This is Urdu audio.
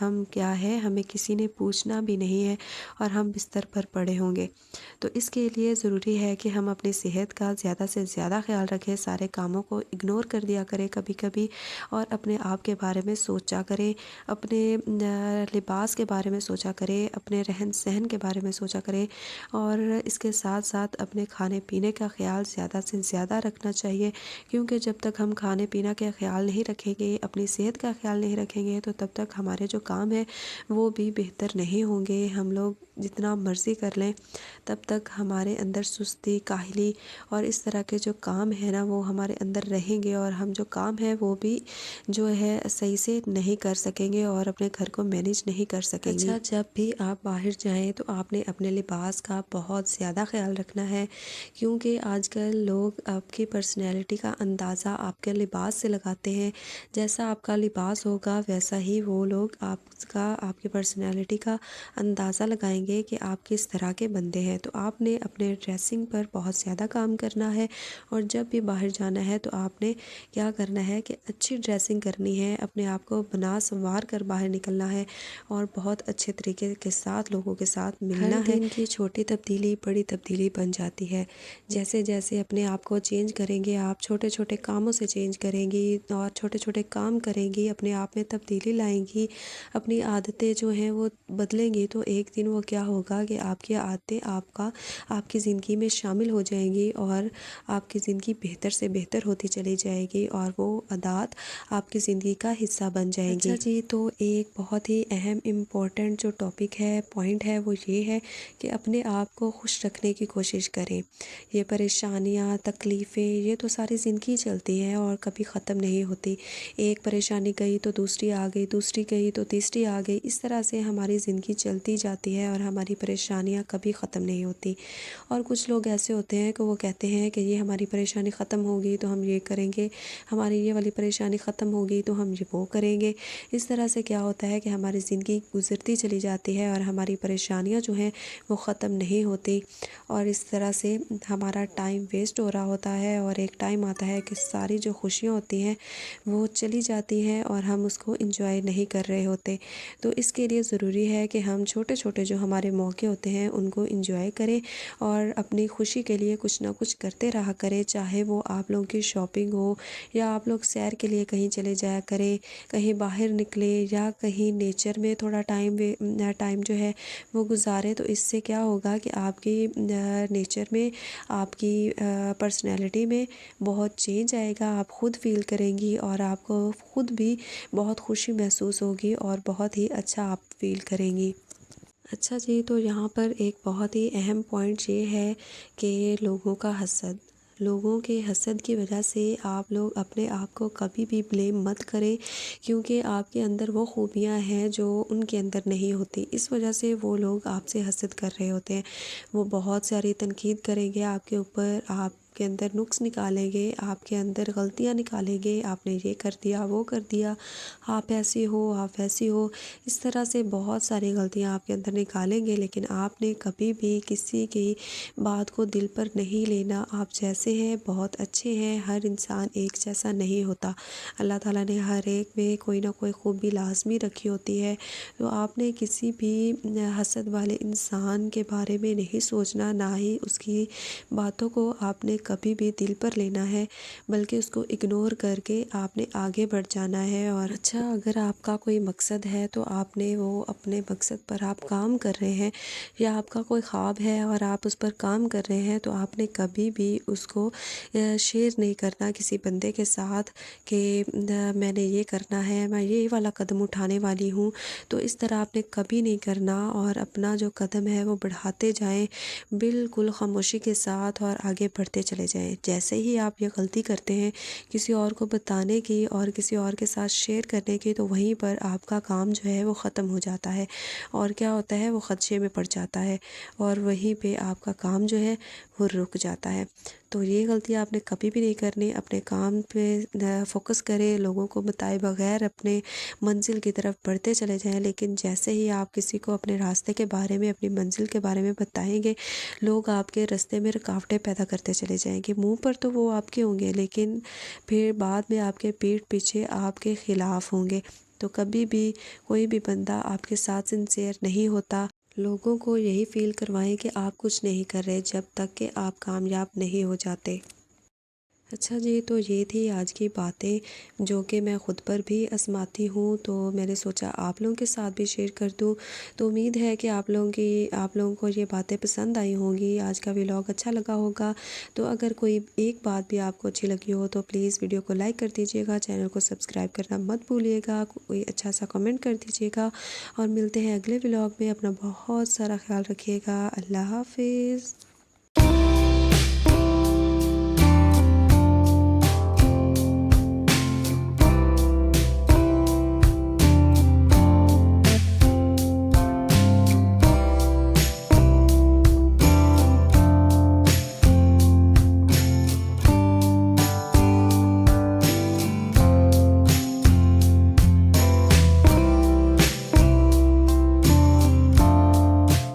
ہم کیا ہے ہمیں کسی نے پوچھنا بھی نہیں ہے اور ہم بستر پر پڑے ہوں گے۔ تو اس کے لیے ضروری ہے کہ ہم اپنی صحت کا زیادہ سے زیادہ خیال رکھیں، سارے کاموں کو اگنور کر دیا کریں کبھی کبھی، اور اپنے آپ کے بارے میں سوچا کریں، اپنے لباس کے بارے میں سوچا کریں، اپنے رہن سہن کے بارے میں سوچا کریں، اور اس کے ساتھ ساتھ اپنے کھانے پینے کا خیال زیادہ سے زیادہ رکھنا چاہیے، کیونکہ جب تک ہم کھانے پینا کا خیال نہیں رکھیں گے، اپنی صحت کا خیال نہیں رکھیں گے، تو تب تک ہمارے جو کام ہیں وہ بھی بہتر نہیں ہوں گے۔ ہم لوگ جتنا مرضی کر لیں تب تک ہمارے اندر سستی، کاہلی اور اس طرح کے جو کام ہیں نا وہ ہمارے اندر رہیں گے، اور ہم جو کام ہے وہ بھی جو ہے صحیح سے نہیں کر سکیں گے اور اپنے گھر کو مینیج نہیں کر سکیں گے۔ اچھا، جب بھی آپ باہر جائیں تو آپ نے اپنے لباس کا بہت زیادہ خیال رکھنا ہے، کیونکہ آج کل لوگ آپ کی پرسنالٹی کا اندازہ آپ کے لباس سے لگاتے ہیں۔ جیسا آپ کا لباس ہوگا ویسا ہی وہ لوگ آپ کی پرسنالٹی کا اندازہ لگائیں گے کہ آپ کس طرح کے بندے ہیں۔ تو آپ نے اپنے ڈریسنگ پر بہت زیادہ کام کرنا ہے، اور جب بھی باہر جانا ہے تو آپ نے کیا کرنا ہے کہ اچھی ڈریسنگ کرنی ہے، اپنے آپ کو بنا سنوار کر باہر نکلنا ہے، اور بہت اچھے طریقے کے ساتھ لوگوں کے ساتھ ملنا ہے۔ ہر دن کی چھوٹی تبدیلی بڑی تبدیلی بن جاتی ہے۔ جیسے جیسے اپنے آپ کو چینج کریں گے، آپ چھوٹے چھوٹے کاموں سے چینج کریں گی اور چھوٹے چھوٹے کام کریں گی، اپنے آپ میں تبدیلی لائیں گی، اپنی عادتیں جو ہیں وہ بدلیں گی، تو ایک دن وہ کیا ہوگا کہ آپ کی عادتیں آپ کی زندگی میں شامل ہو جائیں گی، اور آپ کی زندگی بہتر سے بہتر ہوتی چلی جائے گی، اور وہ عادات آپ کی زندگی کا حصہ بن جائیں گی۔ اچھا جی، تو ایک بہت ہی اہم امپورٹنٹ جو ٹاپک ہے، پوائنٹ ہے، وہ یہ ہے کہ اپنے آپ کو خوش رکھنے کی کوشش کریں۔ یہ پریشانیاں، تکلیفیں، یہ تو ساری زندگی چلتی ہیں اور کبھی ختم نہیں ہوتی۔ ایک پریشانی گئی تو دوسری آ گئی، دوسری گئی تو تیسری آ گئی، اس طرح سے ہماری زندگی چلتی جاتی ہے اور ہماری پریشانیاں کبھی ختم نہیں ہوتی۔ اور کچھ لوگ ایسے ہوتے ہیں کہ وہ کہتے ہیں کہ یہ ہماری پریشانی ختم ہوگی تو ہم یہ کریں گے، ہماری یہ والی پریشانی ختم ہوگی تو ہم یہ وہ کریں گے۔ اس طرح سے کیا ہوتا ہے کہ ہماری زندگی گزرتی چلی جاتی ہے اور ہماری پریشانیاں جو ہیں وہ ختم نہیں ہوتی، اور اس طرح سے ہمارا ٹائم ویسٹ ہو رہا ہوتا ہے، اور ایک ٹائم آتا ہے کہ ساری جو خوشیاں ہوتی ہیں وہ چلی جاتی ہیں اور ہم اس کو انجوائے نہیں کر رہے ہوتے۔ تو اس کے لیے ضروری ہے کہ ہم چھوٹے چھوٹے جو ہمارے موقع ہوتے ہیں ان کو انجوائے کریں، اور اپنی خوشی کے لیے کچھ نہ کچھ کرتے رہا کریں، چاہے وہ آپ لوگوں کی شاپنگ ہو، یا آپ لوگ سیر کے لیے کہیں چلے جایا کریں، کہیں باہر نکلے، یا کہیں نیچر میں تھوڑا ٹائم جو ہے وہ گزارے۔ تو اس سے کیا ہوگا کہ آپ کی نیچر میں، آپ کی پرسنالٹی میں بہت چینج آئے گا، آپ خود فیل کریں گی اور آپ کو خود بھی بہت خوشی محسوس ہوگی اور بہت ہی اچھا آپ فیل کریں گی۔ اچھا جی، تو یہاں پر ایک بہت ہی اہم پوائنٹ یہ ہے کہ لوگوں کا حسد، لوگوں کے حسد کی وجہ سے آپ لوگ اپنے آپ کو کبھی بھی بلیم مت کریں، کیونکہ آپ کے اندر وہ خوبیاں ہیں جو ان کے اندر نہیں ہوتی، اس وجہ سے وہ لوگ آپ سے حسد کر رہے ہوتے ہیں۔ وہ بہت ساری تنقید کریں گے آپ کے اوپر، آپ کے اندر نقص نکالیں گے، آپ کے اندر غلطیاں نکالیں گے، آپ نے یہ کر دیا، وہ کر دیا، آپ ایسی ہو، آپ ایسی ہو، اس طرح سے بہت ساری غلطیاں آپ کے اندر نکالیں گے، لیکن آپ نے کبھی بھی کسی کی بات کو دل پر نہیں لینا۔ آپ جیسے ہیں بہت اچھے ہیں، ہر انسان ایک جیسا نہیں ہوتا، اللہ تعالیٰ نے ہر ایک میں کوئی نہ کوئی خوبی لازمی رکھی ہوتی ہے، تو آپ نے کسی بھی حسد والے انسان کے بارے میں نہیں سوچنا، نہ ہی اس کی باتوں کو آپ نے کبھی بھی دل پر لینا ہے، بلکہ اس کو اگنور کر کے آپ نے آگے بڑھ جانا ہے۔ اور اچھا، اگر آپ کا کوئی مقصد ہے تو آپ نے وہ اپنے مقصد پر آپ کام کر رہے ہیں، یا آپ کا کوئی خواب ہے اور آپ اس پر کام کر رہے ہیں، تو آپ نے کبھی بھی اس کو شیئر نہیں کرنا کسی بندے کے ساتھ کہ میں نے یہ کرنا ہے، میں یہ والا قدم اٹھانے والی ہوں، تو اس طرح آپ نے کبھی نہیں کرنا، اور اپنا جو قدم ہے وہ بڑھاتے جائیں بالکل خاموشی کے ساتھ، اور آگے بڑھتے چلے جائیں۔ جیسے ہی آپ یہ غلطی کرتے ہیں کسی اور کو بتانے کی اور کسی اور کے ساتھ شیئر کرنے کی، تو وہیں پر آپ کا کام جو ہے وہ ختم ہو جاتا ہے، اور کیا ہوتا ہے وہ خدشے میں پڑ جاتا ہے، اور وہیں پہ آپ کا کام جو ہے وہ رک جاتا ہے۔ تو یہ غلطی آپ نے کبھی بھی نہیں کرنی، اپنے کام پہ فوکس کریں، لوگوں کو بتائے بغیر اپنے منزل کی طرف بڑھتے چلے جائیں، لیکن جیسے ہی آپ کسی کو اپنے راستے کے بارے میں، اپنی منزل کے بارے میں بتائیں گے، لوگ آپ کے راستے میں رکاوٹیں پیدا کرتے چلے جائیں گے، منہ پر تو وہ آپ کے ہوں گے لیکن پھر بعد میں آپ کے پیٹھ پیچھے آپ کے خلاف ہوں گے۔ تو کبھی بھی کوئی بھی بندہ آپ کے ساتھ سنسیئر نہیں ہوتا۔ لوگوں کو یہی فیل کروائیں کہ آپ کچھ نہیں کر رہے جب تک کہ آپ کامیاب نہیں ہو جاتے۔ اچھا جی، تو یہ تھی آج کی باتیں جو کہ میں خود پر بھی آزماتی ہوں، تو میں نے سوچا آپ لوگوں کے ساتھ بھی شیئر کر دوں۔ تو امید ہے کہ آپ لوگوں کو یہ باتیں پسند آئی ہوں گی، آج کا ولاگ اچھا لگا ہوگا۔ تو اگر کوئی ایک بات بھی آپ کو اچھی لگی ہو تو پلیز ویڈیو کو لائک کر دیجیے گا، چینل کو سبسکرائب کرنا مت بھولیے گا، کوئی اچھا سا کمنٹ کر دیجیے گا، اور ملتے ہیں اگلے ولاگ میں۔ اپنا بہت سارا خیال رکھیے گا۔ اللہ حافظ۔